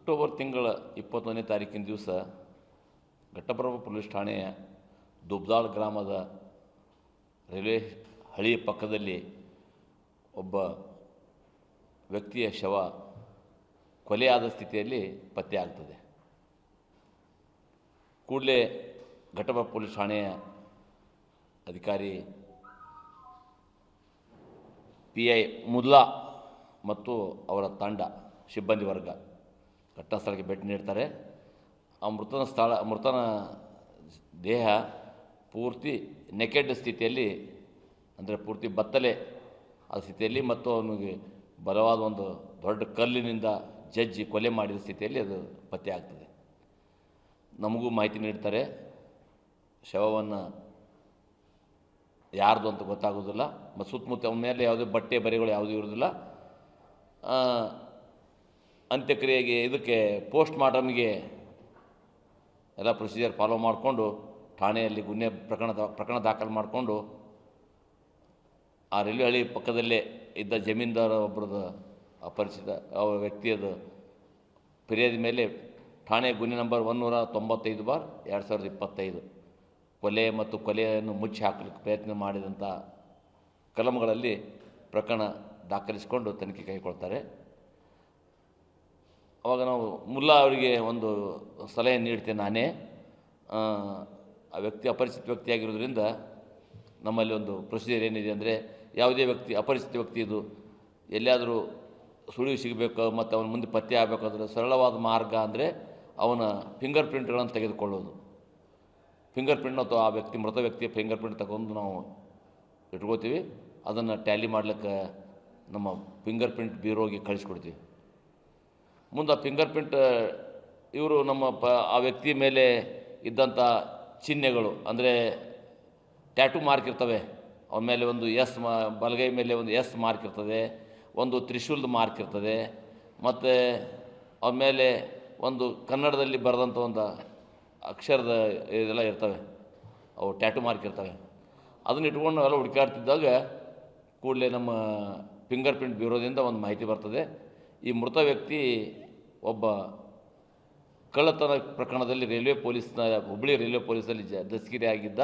October ತಿಂಗಳ 21ನೇ ತಾರೀಕಿನ ದಿವಸ ಘಟ್ಟಪ್ರಭಾ ಪೊಲೀಸ್ ಠಾಣೆಯ ದುಬ್ದಾಳ್ ಗ್ರಾಮದ ರೈಲ್ವೆ ಹಳಿಯ ಪಕ್ಕದಲ್ಲಿ ಒಬ್ಬ ವ್ಯಕ್ತಿಯ ಶವ ಕೊಲೆಯಾದ ಸ್ಥಿತಿಯಲ್ಲಿ ಪತ್ತೆಯಾಗ್ತದೆ. ಕೂಡಲೇ ಘಟ್ಟಪ್ರಭಾ ಪೊಲೀಸ್ ಠಾಣೆಯ ಅಧಿಕಾರಿ PI ಮುಲ್ಲಾ ಮತ್ತು ಅವರ ತಂಡ ಸಿಬ್ಬಂದಿ ವರ್ಗ ಘಟನಾ ಸ್ಥಳಕ್ಕೆ ಭೇಟಿ ನೀಡ್ತಾರೆ. ಆ ಮೃತನ ದೇಹ ಪೂರ್ತಿ ನೆಕೆಡ್ ಸ್ಥಿತಿಯಲ್ಲಿ, ಅಂದರೆ ಪೂರ್ತಿ ಬತ್ತಲೆ ಆ ಸ್ಥಿತಿಯಲ್ಲಿ ಮತ್ತು ಅವನಿಗೆ ಬಲವಾದ ಒಂದು ದೊಡ್ಡ ಕಲ್ಲಿನಿಂದ ಜಜ್ಜಿ ಕೊಲೆ ಮಾಡಿದ ಸ್ಥಿತಿಯಲ್ಲಿ ಅದು ಪತ್ತೆ ಆಗ್ತದೆ. ನಮಗೂ ಮಾಹಿತಿ ನೀಡ್ತಾರೆ. ಶವವನ್ನು ಯಾರ್ದು ಅಂತ ಗೊತ್ತಾಗೋದಿಲ್ಲ ಮತ್ತು ಸುತ್ತಮುತ್ತ ಅವನ ಮೇಲೆ ಯಾವುದೇ ಬಟ್ಟೆ ಬರೆಗಳು ಯಾವುದೂ ಇರೋದಿಲ್ಲ. ಅಂತ್ಯಕ್ರಿಯೆಗೆ ಇದಕ್ಕೆ ಪೋಸ್ಟ್ ಮಾರ್ಟಮ್ಗೆ ಎಲ್ಲ ಪ್ರೊಸೀಜರ್ ಫಾಲೋ ಮಾಡಿಕೊಂಡು ಠಾಣೆಯಲ್ಲಿ ಪ್ರಕರಣ ದಾಖಲು ಮಾಡಿಕೊಂಡು ಆ ರೈಲ್ವೆ ಹಳಿ ಪಕ್ಕದಲ್ಲೇ ಇದ್ದ ಜಮೀನ್ದಾರ ಒಬ್ಬರದ್ದು ಅಪರಿಚಿತ ವ್ಯಕ್ತಿಯದು ಫಿರ್ಯಾದಿ ಮೇಲೆ ಠಾಣೆ ಗುನ್ನೆ ನಂಬರ್ 195/2025 ಕೊಲೆ ಮತ್ತು ಕೊಲೆಯನ್ನು ಮುಚ್ಚಿ ಹಾಕಲಿಕ್ಕೆ ಪ್ರಯತ್ನ ಮಾಡಿದಂಥ ಕಲಂಗಳಲ್ಲಿ ಪ್ರಕರಣ ದಾಖಲಿಸಿಕೊಂಡು ತನಿಖೆ ಕೈಗೊಳ್ತಾರೆ. ಆವಾಗ ನಾವು ಮುಲ್ಲಾ ಅವರಿಗೆ ಒಂದು ಸಲಹೆ ನೀಡ್ತೇನೆ ನಾನೇ. ಆ ವ್ಯಕ್ತಿ ಅಪರಿಚಿತ ವ್ಯಕ್ತಿಯಾಗಿರೋದ್ರಿಂದ ನಮ್ಮಲ್ಲಿ ಒಂದು ಪ್ರೊಸೀಜರ್ ಏನಿದೆ ಅಂದರೆ, ಯಾವುದೇ ವ್ಯಕ್ತಿ ಅಪರಿಚಿತ ವ್ಯಕ್ತಿ ಇದು ಎಲ್ಲಿಯಾದರೂ ಸುಳಿವು ಸಿಗಬೇಕು ಮತ್ತು ಅವನ ಮುಂದೆ ಪತ್ತೆ ಆಗಬೇಕಾದ್ರೆ ಸರಳವಾದ ಮಾರ್ಗ ಅಂದರೆ ಅವನ ಫಿಂಗರ್ ಪ್ರಿಂಟ್ಗಳನ್ನು ತೆಗೆದುಕೊಳ್ಳೋದು. ಫಿಂಗರ್ ಪ್ರಿಂಟ್ ಅಥವಾ ಆ ಮೃತ ವ್ಯಕ್ತಿಯ ಫಿಂಗರ್ ಪ್ರಿಂಟ್ ತಗೊಂಡು ನಾವು ಇಟ್ಕೋತೀವಿ. ಅದನ್ನು ಟ್ಯಾಲಿ ಮಾಡಲಿಕ್ಕೆ ನಮ್ಮ ಫಿಂಗರ್ ಪ್ರಿಂಟ್ ಬ್ಯೂರೋಗೆ ಕಳಿಸ್ಕೊಡ್ತೀವಿ. ಮುಂದೆ ಆ ಫಿಂಗರ್ ಪ್ರಿಂಟ್ ಇವರು ಆ ವ್ಯಕ್ತಿ ಮೇಲೆ ಇದ್ದಂಥ ಚಿಹ್ನೆಗಳು, ಅಂದರೆ ಟ್ಯಾಟೂ ಮಾರ್ಕ್ ಇರ್ತವೆ. ಅವನ ಮೇಲೆ ಒಂದು ಬಲಗೈ ಮೇಲೆ ಒಂದು S ಮಾರ್ಕ್ ಇರ್ತದೆ, ಒಂದು ತ್ರಿಶೂಲ್ದ ಮಾರ್ಕ್ ಇರ್ತದೆ, ಮತ್ತು ಅವನ ಮೇಲೆ ಒಂದು ಕನ್ನಡದಲ್ಲಿ ಬರೆದಂಥ ಒಂದು ಅಕ್ಷರದ ಇದೆಲ್ಲ ಇರ್ತವೆ, ಅವು ಟ್ಯಾಟೂ ಮಾರ್ಕ್ ಇರ್ತವೆ. ಅದನ್ನ ಇಟ್ಕೊಂಡು ಎಲ್ಲ ಹುಡುಕಾಡ್ತಿದ್ದಾಗ ಕೂಡಲೇ ನಮ್ಮ ಫಿಂಗರ್ ಪ್ರಿಂಟ್ ಬ್ಯೂರೋದಿಂದ ಒಂದು ಮಾಹಿತಿ ಬರ್ತದೆ. ಈ ಮೃತ ವ್ಯಕ್ತಿ ಒಬ್ಬ ಕಳ್ಳತನ ಪ್ರಕರಣದಲ್ಲಿ ಹುಬ್ಬಳ್ಳಿ ರೈಲ್ವೆ ಪೊಲೀಸಲ್ಲಿ ದಸ್ಕಿರಿ ಆಗಿದ್ದ.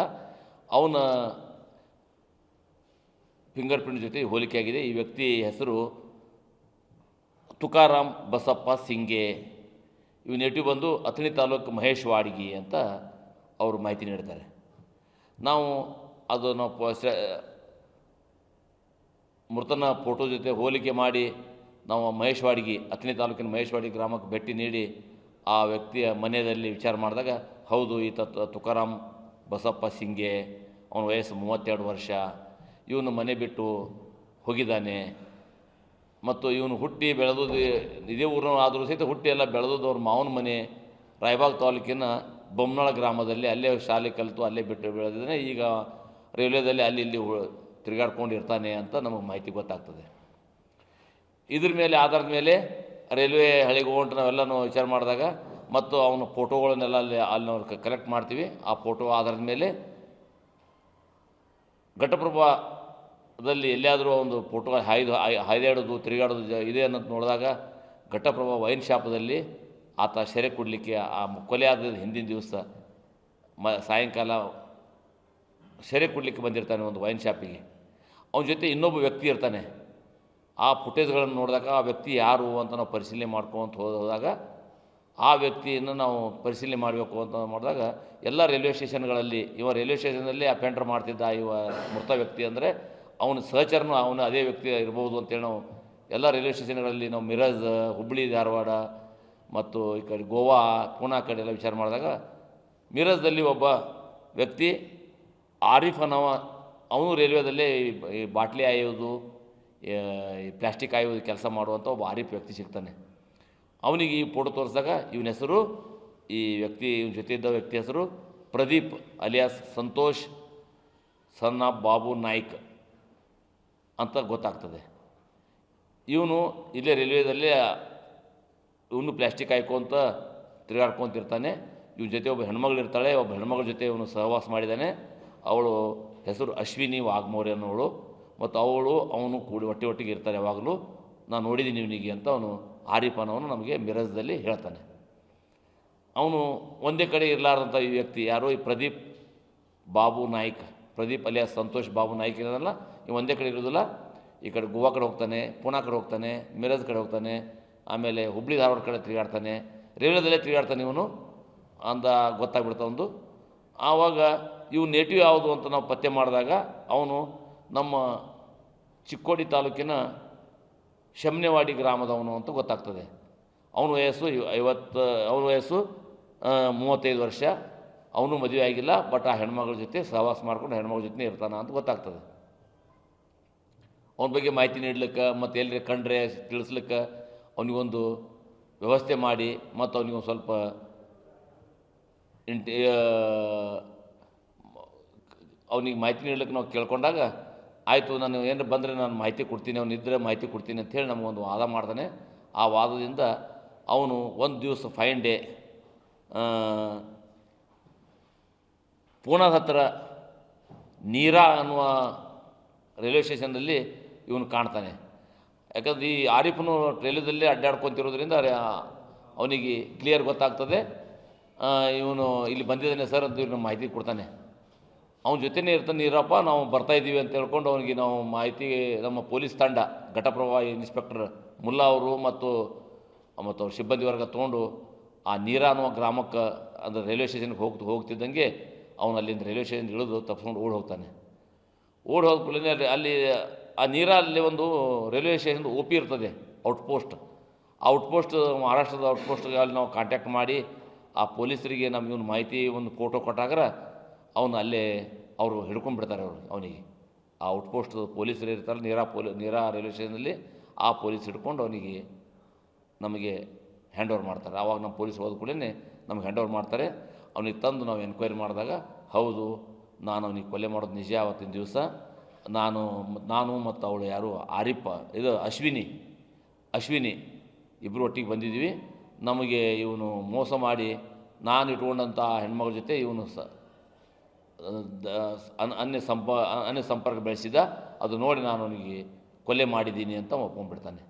ಅವನ ಫಿಂಗರ್ ಪ್ರಿಂಟ್ ಜೊತೆ ಹೋಲಿಕೆ ಆಗಿದೆ. ಈ ವ್ಯಕ್ತಿ ಹೆಸರು ತುಕಾರಾಮ್ ಬಸಪ್ಪ ಸಿಂಗೆ. ಇವು ನೇಟಿವ್ ಬಂದು ಅಥಣಿ ತಾಲೂಕು ಮಹೇಶ್ವಾಡಿಗಿ ಅಂತ ಅವರು ಮಾಹಿತಿ ನೀಡ್ತಾರೆ. ನಾವು ಮೃತನ ಫೋಟೋ ಜೊತೆ ಹೋಲಿಕೆ ಮಾಡಿ ನಾವು ಅಥಣಿ ತಾಲೂಕಿನ ಮಹೇಶ್ವಾಡಿ ಗ್ರಾಮಕ್ಕೆ ಭೇಟಿ ನೀಡಿ ಆ ವ್ಯಕ್ತಿಯ ಮನೆಯಲ್ಲಿ ವಿಚಾರ ಮಾಡಿದಾಗ, ಹೌದು ಈತ ತುಕಾರಾಮ್ ಬಸಪ್ಪ ಸಿಂಗೆ, ಅವನ ವಯಸ್ಸು 32 ವರ್ಷ, ಇವನು ಮನೆ ಬಿಟ್ಟು ಹೋಗಿದ್ದಾನೆ ಮತ್ತು ಇವನು ಹುಟ್ಟಿ ಬೆಳೆದು ಇದೇ ಊರಿನ ಆದರೂ ಸಹಿತ ಹುಟ್ಟಿ ಎಲ್ಲ ಬೆಳೆದದ್ದು ಅವ್ರ ಮಾವನ ಮನೆ ರಾಯಬಾಗ್ ತಾಲೂಕಿನ ಬೊಮ್ಮನಾಳ ಗ್ರಾಮದಲ್ಲಿ, ಅಲ್ಲೇ ಶಾಲೆ ಕಲಿತು ಅಲ್ಲೇ ಬಿಟ್ಟು ಬೆಳೆದಿದ್ದಾನೆ. ಈಗ ರೈಲ್ವೇದಲ್ಲಿ ಅಲ್ಲಿ ಇಲ್ಲಿ ತಿರುಗಾಡ್ಕೊಂಡು ಇರ್ತಾನೆ ಅಂತ ನಮಗೆ ಮಾಹಿತಿ ಗೊತ್ತಾಗ್ತದೆ. ಇದ್ರ ಮೇಲೆ ಆಧಾರದ ಮೇಲೆ ರೈಲ್ವೆ ಹಳಿಗೆ ಹೋಗ್ಬಿಟ್ಟು ನಾವೆಲ್ಲನೂ ವಿಚಾರ ಮಾಡಿದಾಗ ಮತ್ತು ಅವನ ಫೋಟೋಗಳನ್ನೆಲ್ಲ ಅಲ್ಲಿ ನಾವು ಕಲೆಕ್ಟ್ ಮಾಡ್ತೀವಿ. ಆ ಫೋಟೋ ಆಧಾರದ ಮೇಲೆ ಘಟ್ಟಪ್ರಭಾದಲ್ಲಿ ಎಲ್ಲಿಯಾದರೂ ಒಂದು ಫೋಟೋ ಹಾಯ್ದಾಡೋದು ತಿರುಗಾಡೋದು ಇದೆ ಅನ್ನೋದು ನೋಡಿದಾಗ ಘಟ್ಟಪ್ರಭಾ ವೈನ್ ಶಾಪದಲ್ಲಿ ಆತ ಸೆರೆ ಕೊಡಲಿಕ್ಕೆ ಆ ಕೊಲೆ ಆದ ಹಿಂದಿನ ದಿವಸ ಸಾಯಂಕಾಲ ಸೆರೆ ಕೊಡಲಿಕ್ಕೆ ಬಂದಿರ್ತಾನೆ ಒಂದು ವೈನ್ ಶಾಪಿಗೆ. ಅವನ ಜೊತೆ ಇನ್ನೊಬ್ಬ ವ್ಯಕ್ತಿ ಇರ್ತಾನೆ. ಆ ಫುಟೇಜ್ಗಳನ್ನು ನೋಡಿದಾಗ ಆ ವ್ಯಕ್ತಿ ಯಾರು ಅಂತ ನಾವು ಪರಿಶೀಲನೆ ಮಾಡ್ಕೊಂತ ಹೋದಾಗ ಆ ವ್ಯಕ್ತಿಯನ್ನು ನಾವು ಪರಿಶೀಲನೆ ಮಾಡಬೇಕು ಅಂತ ಮಾಡಿದಾಗ ಎಲ್ಲ ರೈಲ್ವೆ ಸ್ಟೇಷನ್ಗಳಲ್ಲಿ ರೈಲ್ವೆ ಸ್ಟೇಷನ್ನಲ್ಲಿ ಅಪೆಂಡರ್ ಮಾಡ್ತಿದ್ದ ಮೃತ ವ್ಯಕ್ತಿ ಅಂದರೆ ಅವನ ಸಹಚರನು ಅದೇ ವ್ಯಕ್ತಿ ಇರ್ಬೋದು ಅಂತೇಳಿ ನಾವು ಎಲ್ಲ ರೈಲ್ವೆ ಸ್ಟೇಷನ್ಗಳಲ್ಲಿ ನಾವು ಮಿರಜ್, ಹುಬ್ಬಳ್ಳಿ, ಧಾರವಾಡ ಮತ್ತು ಈ ಕಡೆ ಗೋವಾ, ಪೂನಾ ಕಡೆ ಎಲ್ಲ ವಿಚಾರ ಮಾಡಿದಾಗ ಮಿರಜ್ದಲ್ಲಿ ಒಬ್ಬ ವ್ಯಕ್ತಿ ಆರಿಫ್ ಅನ್ನೋ ಅವನು ರೈಲ್ವೇದಲ್ಲೇ ಈ ಬಾಟ್ಲಿ ಆಯೋದು, ಈ ಪ್ಲಾಸ್ಟಿಕ್ ಆಯೋದು ಕೆಲಸ ಮಾಡುವಂಥ ಒಬ್ಬ ಆರಿಫ್ ವ್ಯಕ್ತಿ ಸಿಗ್ತಾನೆ. ಅವನಿಗೆ ಈ ಫೋಟೋ ತೋರಿಸಿದಾಗ ಇವನ ಹೆಸರು, ಇವನ ಜೊತೆ ಇದ್ದ ವ್ಯಕ್ತಿ ಹೆಸರು Pradeep alias Santosh son of Babu Naik ಅಂತ ಗೊತ್ತಾಗ್ತದೆ. ಇವನು ಇಲ್ಲೇ ರೈಲ್ವೇದಲ್ಲಿ ಇವನು ಪ್ಲಾಸ್ಟಿಕ್ ಹಾಯ್ಕೊಂತ ತಿರುಗಾಡ್ಕೊತಿರ್ತಾನೆ. ಇವನ ಜೊತೆ ಒಬ್ಬ ಹೆಣ್ಮಗಳು ಇರ್ತಾಳೆ. ಒಬ್ಬ ಹೆಣ್ಮಗಳ ಜೊತೆ ಇವನು ಸಹವಾಸ ಮಾಡಿದ್ದಾನೆ. ಅವಳು ಹೆಸರು ಅಶ್ವಿನಿ ವಾಘ್ಮೋರೆ ಅನ್ನೋಳು ಮತ್ತು ಅವನು ಒಟ್ಟಿಗೆ ಇರ್ತಾರೆ ಯಾವಾಗಲೂ. ನಾನು ನೋಡಿದ್ದೀನಿ ಇವನಿಗೆ ಅಂತ ಅವನು ಆರಿಫ್ ಅನ್ನೋನು ನಮಗೆ ಮಿರಜ್ದಲ್ಲಿ ಹೇಳ್ತಾನೆ. ಅವನು ಒಂದೇ ಕಡೆ ಇರಲಾರ್ದಂಥ ಈ ವ್ಯಕ್ತಿ ಯಾರೋ ಈ ಪ್ರದೀಪ್ ಬಾಬು ನಾಯ್ಕ್, ಪ್ರದೀಪ್ ಅಲಿಯಾಸ್ ಸಂತೋಷ್ ಬಾಬು ನಾಯ್ಕ್ ಇರೋದಲ್ಲ, ಇವು ಒಂದೇ ಕಡೆ ಇರೋದಿಲ್ಲ. ಈ ಕಡೆ ಗೋವಾ ಕಡೆ ಹೋಗ್ತಾನೆ, ಪೂನಾ ಕಡೆ ಹೋಗ್ತಾನೆ, ಮಿರಜ್ ಕಡೆ ಹೋಗ್ತಾನೆ, ಆಮೇಲೆ ಹುಬ್ಳಿ ಧಾರವಾಡ ಕಡೆ ತಿರುಗಾಡ್ತಾನೆ, ರೈಲ್ವೆದಲ್ಲೇ ತಿರುಗಾಡ್ತಾನೆ ಇವನು ಅಂದ ಗೊತ್ತಾಗ್ಬಿಡ್ತಾ ಒಂದು. ಆವಾಗ ಇವು ನೇಟಿವ್ ಯಾವುದು ಅಂತ ನಾವು ಪತ್ತೆ ಮಾಡಿದಾಗ ಅವನು ನಮ್ಮ ಚಿಕ್ಕೋಡಿ ತಾಲೂಕಿನ ಶಮ್ನೆವಾಡಿ ಗ್ರಾಮದವನು ಅಂತ ಗೊತ್ತಾಗ್ತದೆ. ಅವನ ವಯಸ್ಸು 35 ವರ್ಷ. ಅವನು ಮದುವೆ ಆಗಿಲ್ಲ, ಬಟ್ ಆ ಹೆಣ್ಮಗಳ ಜೊತೆ ಸಹವಾಸ ಮಾಡ್ಕೊಂಡು ಹೆಣ್ಮಗಳ ಜೊತೆ ಇರ್ತಾನೆ ಅಂತ ಗೊತ್ತಾಗ್ತದೆ. ಅವನ ಬಗ್ಗೆ ಮಾಹಿತಿ ನೀಡ್ಲಿಕ್ಕೆ ಮತ್ತು ಎಲ್ಲರೇ ಕಂಡ್ರೆ ತಿಳಿಸ್ಲಿಕ್ಕೆ ಅವನಿಗೊಂದು ವ್ಯವಸ್ಥೆ ಮಾಡಿ ಮತ್ತು ಅವನಿಗೊಂದು ಸ್ವಲ್ಪ ಅವನಿಗೆ ಮಾಹಿತಿ ನೀಡ್ಲಿಕ್ಕೆ ನಾವು ಕೇಳ್ಕೊಂಡಾಗ ಆಯಿತು ನಾನು ಏನಾರು ಬಂದರೆ ನಾನು ಮಾಹಿತಿ ಕೊಡ್ತೀನಿ, ಅವನು ಇದ್ದರೆ ಮಾಹಿತಿ ಕೊಡ್ತೀನಿ ಅಂಥೇಳಿ ನಮಗೊಂದು ವಾದ ಮಾಡ್ತಾನೆ. ಆ ವಾದದಿಂದ ಅವನು ಒಂದು ದಿವಸ ಫೈನ್ ಡೇ ಪೂನಾದ ಹತ್ತಿರ ನೀರಾ ಅನ್ನುವ ರೈಲ್ವೆ ಸ್ಟೇಷನ್ನಲ್ಲಿ ಇವನು ಕಾಣ್ತಾನೆ. ಯಾಕಂದ್ರೆ ಈ ಆರಿಫನು ರೈಲ್ವೆದಲ್ಲೇ ಅಡ್ಡಾಡ್ಕೊತಿರೋದ್ರಿಂದ ಅವನಿಗೆ ಕ್ಲಿಯರ್ ಗೊತ್ತಾಗ್ತದೆ ಇವನು ಇಲ್ಲಿ ಬಂದಿದ್ದಾನೆ ಸರ್ ಅಂತ ಇವ್ನು ಮಾಹಿತಿ ಕೊಡ್ತಾನೆ. ಅವನ ಜೊತೆನೇ ಇರ್ತಾನೆ, ನೀರಪ್ಪ ನಾವು ಬರ್ತಾಯಿದ್ದೀವಿ ಅಂತ ಹೇಳ್ಕೊಂಡು ಅವನಿಗೆ ನಾವು ಮಾಹಿತಿ ನಮ್ಮ ಪೊಲೀಸ್ ತಂಡ ಘಟಪ್ರಭಾ ಇನ್ಸ್ಪೆಕ್ಟರ್ ಮುಲ್ಲಾ ಅವರು ಮತ್ತು ಅವ್ರ ಸಿಬ್ಬಂದಿ ವರ್ಗ ತೊಗೊಂಡು ಆ ನೀರಾ ಅನ್ನುವ ಗ್ರಾಮಕ್ಕೆ ಅಂದರೆ ರೈಲ್ವೆ ಸ್ಟೇಷನ್ಗೆ ಹೋಗ್ತಿದ್ದಂಗೆ ಅವನು ಅಲ್ಲಿಂದ ರೈಲ್ವೆ ಸ್ಟೇಷನ್ ಇಳಿದು ತಪ್ಪಿಸ್ಕೊಂಡು ಓಡಿ ಹೋಗ್ತಾನೆ. ಓಡಿ ಹೋದ ಕೂಡಲೇ ಅಲ್ಲಿ ಆ ನೀರಾ ಅಲ್ಲಿ ಒಂದು ರೈಲ್ವೆ ಸ್ಟೇಷನ್ದು OP ಇರ್ತದೆ, ಔಟ್ಪೋಸ್ಟ್. ಆ ಔಟ್ಪೋಸ್ಟ್ ಮಹಾರಾಷ್ಟ್ರದ ಔಟ್ಪೋಸ್ಟ್ಗೆ ಅಲ್ಲಿ ನಾವು ಕಾಂಟ್ಯಾಕ್ಟ್ ಮಾಡಿ ಆ ಪೊಲೀಸರಿಗೆ ನಮ್ಗೆ ಇವನು ಮಾಹಿತಿ ಒಂದು ಫೋಟೋ ಕೊಟ್ಟಾಗ ಅವನು ಅಲ್ಲೇ ಅವರು ಹಿಡ್ಕೊಂಡ್ಬಿಡ್ತಾರೆ. ಅವನಿಗೆ ಆ ಔಟ್ಪೋಸ್ಟ್ ಪೊಲೀಸರು ಇರ್ತಾರೆ ನೀರಾ ರೈಲ್ವೆ ಸ್ಟೇಷನಲ್ಲಿ, ಆ ಪೊಲೀಸ್ ಹಿಡ್ಕೊಂಡು ಅವನಿಗೆ ನಮಗೆ ಹ್ಯಾಂಡ್ ಓವರ್ ಮಾಡ್ತಾರೆ. ಆವಾಗ ನಮ್ಮ ಪೊಲೀಸ್ ಹೋದ ಕೂಡಲೇ ನಮ್ಗೆ ಹ್ಯಾಂಡ್ ಓವರ್ ಮಾಡ್ತಾರೆ. ಅವನಿಗೆ ತಂದು ನಾವು ಎನ್ಕ್ವೈರಿ ಮಾಡಿದಾಗ ಹೌದು ನಾನು ಅವನಿಗೆ ಕೊಲೆ ಮಾಡೋದು ನಿಜ. ಆವತ್ತಿನ ದಿವಸ ನಾನು ಮತ್ತು ಅವಳು ಯಾರು ಆರಿಫ ಇದು ಅಶ್ವಿನಿ ಇಬ್ಬರು ಒಟ್ಟಿಗೆ ಬಂದಿದ್ದೀವಿ. ನಮಗೆ ಇವನು ಮೋಸ ಮಾಡಿ ನಾನು ಇಟ್ಕೊಂಡಂಥ ಹೆಣ್ಮಗಳ ಜೊತೆ ಇವನು ಅನ್ಯ ಸಂಪರ್ಕ ಬೆಳೆಸಿದ, ಅದು ನೋಡಿ ನಾನು ಅವನಿಗೆ ಕೊಲೆ ಮಾಡಿದ್ದೀನಿ ಅಂತ ಒಪ್ಕೊಂಡ್ಬಿಡ್ತಾನೆ.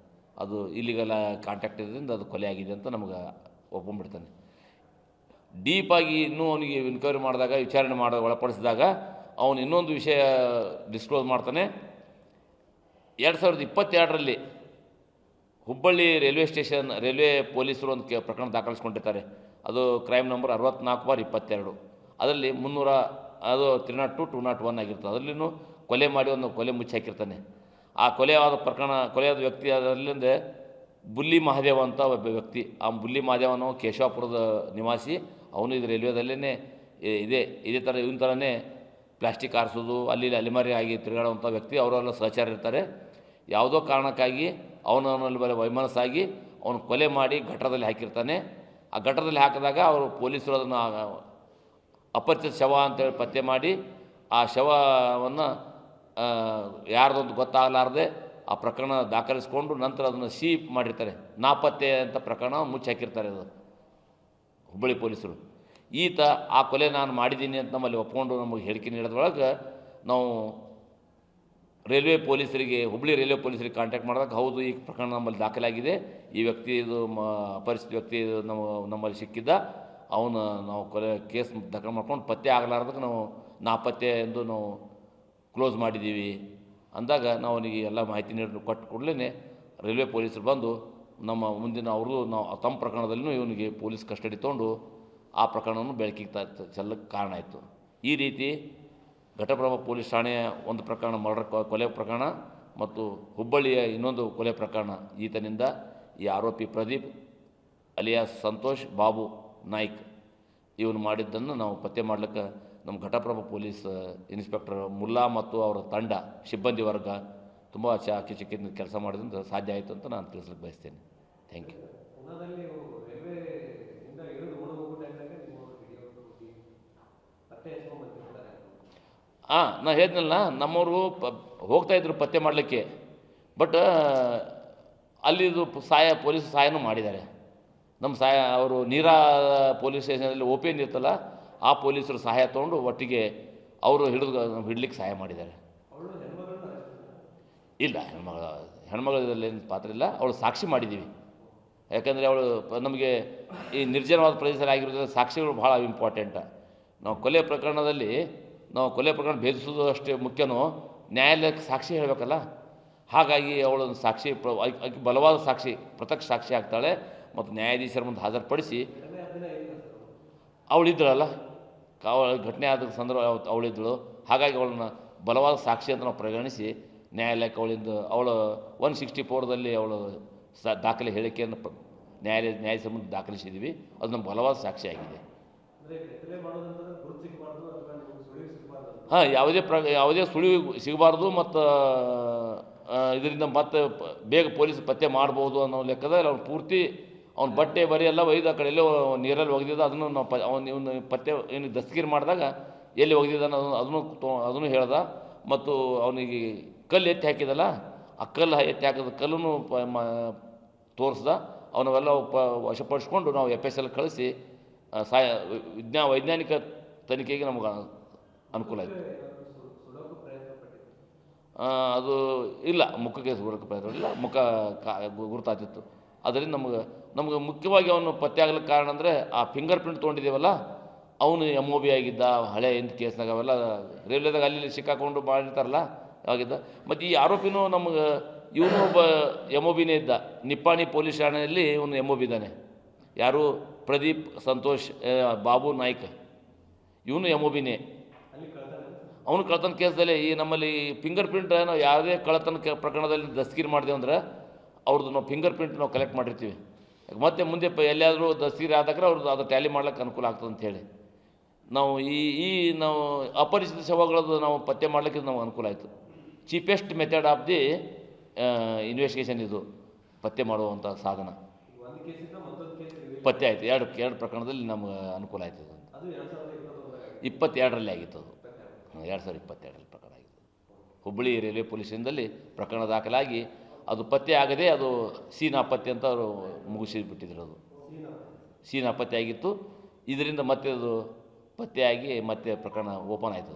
ಅದು ಇಲ್ಲಿಗೆಲ್ಲ ಕಾಂಟ್ಯಾಕ್ಟ್ ಇರೋದ್ರಿಂದ ಅದು ಕೊಲೆ ಆಗಿದೆ ಅಂತ ನಮಗೆ ಒಪ್ಕೊಂಡ್ಬಿಡ್ತಾನೆ. ಡೀಪಾಗಿ ಇನ್ನೂ ಅವನಿಗೆ ಎನ್ಕ್ವೈರಿ ಮಾಡಿದಾಗ ವಿಚಾರಣೆ ಒಳಪಡಿಸಿದಾಗ ಅವನು ಇನ್ನೊಂದು ವಿಷಯ ಡಿಸ್ಕ್ಲೋಸ್ ಮಾಡ್ತಾನೆ. 2022ರಲ್ಲಿ ಹುಬ್ಬಳ್ಳಿ ರೈಲ್ವೆ ಪೊಲೀಸರು ಒಂದು ಪ್ರಕರಣ ದಾಖಲಿಸ್ಕೊಂಡಿರ್ತಾರೆ. ಅದು ಕ್ರೈಮ್ ನಂಬರ್ 64/22. ಅದರಲ್ಲಿ 302, 201 ಆಗಿರ್ತದೆ. ಅದರಲ್ಲಿನೂ ಕೊಲೆ ಮಾಡಿ ಒಂದು ಕೊಲೆ ಮುಚ್ಚಿ ಹಾಕಿರ್ತಾನೆ. ಆ ಕೊಲೆಯಾದ ವ್ಯಕ್ತಿ ಅದರಲ್ಲಿಂದ ಬುಲ್ಲಿ ಮಹಾದೇವ ಅಂತ ಒಬ್ಬ ವ್ಯಕ್ತಿ. ಆ ಬುಲ್ಲಿ ಮಹಾದೇವನು ಕೇಶವಾಪುರದ ನಿವಾಸಿ. ಅವನು ಇದು ರೈಲ್ವೆದಲ್ಲೇ ಇದೇ ಥರ ಇವನ ಥರನೇ ಪ್ಲಾಸ್ಟಿಕ್ ಆರಿಸೋದು ಅಲ್ಲಿ ಅಲೆಮಾರಿ ಆಗಿ ತಿರುಗಾಡುವಂಥ ವ್ಯಕ್ತಿ. ಅವರೆಲ್ಲ ಸಹಚಾರ ಇರ್ತಾರೆ. ಯಾವುದೋ ಕಾರಣಕ್ಕಾಗಿ ಅವನಲ್ಲಿ ವೈಮನಸ್ಸಾಗಿ ಅವನು ಕೊಲೆ ಮಾಡಿ ಗಟ್ಟರದಲ್ಲಿ ಹಾಕಿರ್ತಾನೆ. ಆ ಗಟ್ಟರದಲ್ಲಿ ಹಾಕಿದಾಗ ಅವರು ಪೊಲೀಸರು ಅದನ್ನು ಅಪರಿಚಿತ ಶವ ಅಂತೇಳಿ ಪತ್ತೆ ಮಾಡಿ ಆ ಶವವನ್ನು ಯಾರ್ದೊಂದು ಗೊತ್ತಾಗಲಾರ್ದೆ ಆ ಪ್ರಕರಣ ದಾಖಲಿಸ್ಕೊಂಡು ನಂತರ ಅದನ್ನು ಸೀಪ್ ಮಾಡಿರ್ತಾರೆ. ನಾಪತ್ತೆ ಅಂತ ಪ್ರಕರಣ ಮುಚ್ಚಿ ಹಾಕಿರ್ತಾರೆ ಅದು ಹುಬ್ಬಳ್ಳಿ ಪೊಲೀಸರು. ಈತ ಆ ಕೊಲೆ ನಾನು ಮಾಡಿದ್ದೀನಿ ಅಂತ ನಮ್ಮಲ್ಲಿ ಒಪ್ಕೊಂಡು ನಮಗೆ ಹೇಳಿಕೆ ನೀಡೋದ್ರೊಳಗೆ ನಾವು ಹುಬ್ಬಳ್ಳಿ ರೈಲ್ವೆ ಪೊಲೀಸರಿಗೆ ಕಾಂಟ್ಯಾಕ್ಟ್ ಮಾಡಿದಾಗ ಹೌದು ಈ ಪ್ರಕರಣ ನಮ್ಮಲ್ಲಿ ದಾಖಲಾಗಿದೆ, ಈ ವ್ಯಕ್ತಿ ಇದು ಅಪರಿಚಿತ ವ್ಯಕ್ತಿ ನಮ್ಮಲ್ಲಿ ಸಿಕ್ಕಿದ್ದ, ಅವನು ನಾವು ಕೇಸ್ ದಾಖಲೆ ಮಾಡ್ಕೊಂಡು ಪತ್ತೆ ಆಗಲಾರ್ದಕ್ಕೆ ನಾವು ನಾಪತ್ತೆ ಎಂದು ನಾವು ಕ್ಲೋಸ್ ಮಾಡಿದ್ದೀವಿ ಅಂದಾಗ ನಾವು ಅವನಿಗೆ ಎಲ್ಲ ಮಾಹಿತಿ ಕೊಟ್ಟು ಕೂಡಲೇ ರೈಲ್ವೆ ಪೊಲೀಸರು ಬಂದು ನಮ್ಮ ಮುಂದಿನ ನಾವು ತಮ್ಮ ಪ್ರಕರಣದಲ್ಲೂ ಇವನಿಗೆ ಪೊಲೀಸ್ ಕಸ್ಟಡಿ ತೊಗೊಂಡು ಆ ಪ್ರಕರಣವನ್ನು ಬೆಳಕಿಗೆ ಚೆಲ್ಲಕ್ಕೆ ಕಾರಣ ಆಯಿತು. ಈ ರೀತಿ ಘಟಪ್ರಭಾ ಪೊಲೀಸ್ ಠಾಣೆಯ ಒಂದು ಪ್ರಕರಣ ಕೊಲೆ ಪ್ರಕರಣ ಮತ್ತು ಹುಬ್ಬಳ್ಳಿಯ ಇನ್ನೊಂದು ಕೊಲೆ ಪ್ರಕರಣ ಈತನಿಂದ ಈ ಆರೋಪಿ ಪ್ರದೀಪ್ ಅಲಿಯಾಸ್ ಸಂತೋಷ್ ಬಾಬು ನಾಯ್ಕ್ ಇವನು ಮಾಡಿದ್ದನ್ನು ನಾವು ಪತ್ತೆ ಮಾಡಲಿಕ್ಕೆ ನಮ್ಮ ಘಟಪ್ರಭಾ ಪೊಲೀಸ್ ಇನ್ಸ್ಪೆಕ್ಟರ್ ಮುಲ್ಲಾ ಮತ್ತು ಅವರ ತಂಡ ಸಿಬ್ಬಂದಿ ವರ್ಗ ತುಂಬ ಚಾಕಚಕ್ಯದಿಂದ ಕೆಲಸ ಮಾಡೋದ್ರಿಂದ ಸಾಧ್ಯ ಆಯಿತು ಅಂತ ನಾನು ತಿಳಿಸ್ಲಿಕ್ಕೆ ಬಯಸ್ತೇನೆ. Thank you. ನಾನು ಹೇಳಿದ್ನಲ್ಲ, ನಮ್ಮವರು ಹೋಗ್ತಾಯಿದ್ರು ಪತ್ತೆ ಮಾಡಲಿಕ್ಕೆ, ಬಟ್ ಅಲ್ಲಿದು ಪೊಲೀಸ್ ಸಹಾಯನೂ ಮಾಡಿದ್ದಾರೆ. ನಮ್ಮ ಅವರು ನೀರಾ ಪೊಲೀಸ್ ಸ್ಟೇಷನಲ್ಲಿ OPN ಇರ್ತಲ್ಲ, ಆ ಪೊಲೀಸರು ಸಹಾಯ ತೊಗೊಂಡು ಒಟ್ಟಿಗೆ ಅವರು ಹಿಡ್ಲಿಕ್ಕೆ ಸಹಾಯ ಮಾಡಿದ್ದಾರೆ. ಇಲ್ಲ, ಹೆಣ್ಮಗಳದಲ್ಲಿ ಏನು ಪಾತ್ರ ಇಲ್ಲ, ಅವಳು ಸಾಕ್ಷಿ ಮಾಡಿದ್ದೀವಿ. ಯಾಕಂದರೆ ಅವಳು ನಮಗೆ ಈ ನಿರ್ಜನವಾದ ಪ್ರದೇಶದಲ್ಲಿ ಆಗಿರೋದ್ರಿಂದ ಸಾಕ್ಷಿಗಳು ಭಾಳ ಇಂಪಾರ್ಟೆಂಟ್. ನಾವು ಕೊಲೆ ಪ್ರಕರಣದಲ್ಲಿ ಭೇದಿಸೋದು ಅಷ್ಟೇ ಮುಖ್ಯನೋ, ನ್ಯಾಯಾಲಯಕ್ಕೆ ಸಾಕ್ಷಿ ಹೇಳಬೇಕಲ್ಲ. ಹಾಗಾಗಿ ಅವಳೊಂದು ಸಾಕ್ಷಿ ಆಕೆ ಬಲವಾದ ಸಾಕ್ಷಿ, ಪ್ರತ್ಯಕ್ಷ ಸಾಕ್ಷಿ ಆಗ್ತಾಳೆ ಮತ್ತು ನ್ಯಾಯಾಧೀಶರ ಮುಂದೆ ಹಾಜರುಪಡಿಸಿ ಅವಳಿದ್ದಳಲ್ಲ, ಘಟನೆ ಆದ ಸಂದರ್ಭ ಅವಳಿದ್ದಳು. ಹಾಗಾಗಿ ಅವಳನ್ನ ಬಲವಾದ ಸಾಕ್ಷಿ ಅಂತ ನಾವು ಪರಿಗಣಿಸಿ ನ್ಯಾಯಾಲಯಕ್ಕೆ ಅವಳು 164ದಲ್ಲಿ ಅವಳು ದಾಖಲೆ ಹೇಳಿಕೆಯನ್ನು ನ್ಯಾಯಾಧೀಶರ ಮುಂದೆ ದಾಖಲಿಸಿದ್ದೀವಿ. ಅದು ನಮ್ಮ ಬಲವಾದ ಸಾಕ್ಷಿ ಆಗಿದೆ. ಹಾಂ, ಯಾವುದೇ ಸುಳಿವು ಸಿಗಬಾರ್ದು ಮತ್ತು ಇದರಿಂದ ಮತ್ತೆ ಬೇಗ ಪೊಲೀಸ್ ಪತ್ತೆ ಮಾಡ್ಬೋದು ಅನ್ನೋ ಲೆಕ್ಕದಲ್ಲಿ ಅವ್ನು ಪೂರ್ತಿ ಅವ್ನ ಬಟ್ಟೆ ಬರಿ ಎಲ್ಲ ಒಯ್ದು ಆ ಕಡೆ ಎಲ್ಲೋ ನೀರಲ್ಲಿ ಒಗೆದಿದ್ದ. ಅದನ್ನು ನಾವು ಇವನು ಪತ್ತೆ ಏನು ದಸ್ತಗಿರಿ ಮಾಡಿದಾಗ ಎಲ್ಲಿ ಒಗೆದಿದ್ದಾನೆ ಅದನ್ನು ಹೇಳ್ದ. ಮತ್ತು ಅವನಿಗೆ ಕಲ್ಲು ಎತ್ತಿ ಹಾಕಿದಲ್ಲ, ಆ ಕಲ್ಲು ಎತ್ತಿ ಹಾಕಿದ ಕಲ್ಲನ್ನು ತೋರಿಸ್ದ. ಅವನ್ನೆಲ್ಲ ವಶಪಡಿಸ್ಕೊಂಡು ನಾವು FSL ಕಳಿಸಿ ವೈಜ್ಞಾನಿಕ ತನಿಖೆಗೆ ನಮ್ಗೆ ಅನುಕೂಲ ಆಯಿತು. ಅದು ಇಲ್ಲ, ಮುಖಕ್ಕೆ ಸುಡೋಕ್ಕೆ ಪ್ರಯತ್ನ ಇಲ್ಲ, ಮುಖ ಗುರುತಾಗ್ತಿತ್ತು. ಅದರಿಂದ ನಮಗೆ ಮುಖ್ಯವಾಗಿ ಅವನು ಪತ್ತೆ ಆಗ್ಲಿಕ್ಕೆ ಕಾರಣ ಅಂದರೆ ಆ ಫಿಂಗರ್ ಪ್ರಿಂಟ್ ತೊಗೊಂಡಿದ್ದೇವಲ್ಲ, ಅವನು MOB ಆಗಿದ್ದ. ಹಳೆ ಎಂಟು ಕೇಸ್ನಾಗ ಅವೆಲ್ಲ ರೈಲ್ವೆದಾಗ ಅಲ್ಲಿ ಸಿಕ್ಕಾಕೊಂಡು ಮಾಡಿರ್ತಾರಲ್ಲ ಆಗಿದ್ದ. ಮತ್ತು ಈ ಆರೋಪಿನೂ ನಮಗೆ ಇವನು ಒಬ್ಬ MOBನೇ ಇದ್ದ. ನಿಪ್ಪಾಣಿ ಪೊಲೀಸ್ ಠಾಣೆಯಲ್ಲಿ ಇವನು MOB ಇದ್ದಾನೆ. ಯಾರು? ಪ್ರದೀಪ್ ಸಂತೋಷ್ ಬಾಬು ನಾಯ್ಕ, ಇವನು MOBನೇ. ಅವನು ಕಳ್ಳತನ ಕೇಸಲ್ಲಿ ಈ ನಮ್ಮಲ್ಲಿ ಫಿಂಗರ್ ಪ್ರಿಂಟ್ ನಾವು ಯಾವುದೇ ಕಳ್ಳತನ ಪ್ರಕರಣದಲ್ಲಿ ದಸ್ತಗಿರಿ ಮಾಡಿದೆವು ಅಂದ್ರೆ ಅವ್ರದ್ದು ನಾವು ಫಿಂಗರ್ ಪ್ರಿಂಟ್ ನಾವು ಕಲೆಕ್ಟ್ ಮಾಡಿರ್ತೀವಿ. ಮತ್ತೆ ಮುಂದೆ ಎಲ್ಲಿಯಾದರೂ ದಸ್ತಗಿರಿ ಆದಾಗ ಅವ್ರದ್ದು ಅದು ಟ್ಯಾಲಿ ಮಾಡ್ಲಿಕ್ಕೆ ಅನುಕೂಲ ಆಗ್ತದೆ ಅಂಥೇಳಿ ನಾವು ನಾವು ಅಪರಿಚಿತ ಶವಗಳದ್ದು ನಾವು ಪತ್ತೆ ಮಾಡಲಿಕ್ಕೆ ನಾವು ಅನುಕೂಲ ಆಯಿತು. Cheapest method of the investigation ಇದು ಪತ್ತೆ ಮಾಡುವಂಥ ಸಾಧನ. ಪತ್ತೆ ಆಯಿತು. ಎರಡು ಪ್ರಕರಣದಲ್ಲಿ ನಮ್ಗೆ ಅನುಕೂಲ ಆಯ್ತು. 22ರಲ್ಲಿ ಆಗಿತ್ತು. ಅದು 2022ರಲ್ಲಿ ಪ್ರಕರಣ ಆಗಿತ್ತು. ಹುಬ್ಬಳ್ಳಿ ರೈಲ್ವೆ ಪೊಲೀಸಿಂದಲ್ಲಿ ಪ್ರಕರಣ ದಾಖಲಾಗಿ ಅದು ಪತ್ತೆ ಆಗದೆ ಅದು ನಾಪತ್ತೆ ಅಂತ ಅವರು ಮುಗಿಸಿಬಿಟ್ಟಿದ್ರು. ಅದು ನಾಪತ್ತೆ ಆಗಿತ್ತು. ಇದರಿಂದ ಮತ್ತೆ ಅದು ಪತ್ತೆಯಾಗಿ ಮತ್ತೆ ಪ್ರಕರಣ ಓಪನ್ ಆಯಿತು.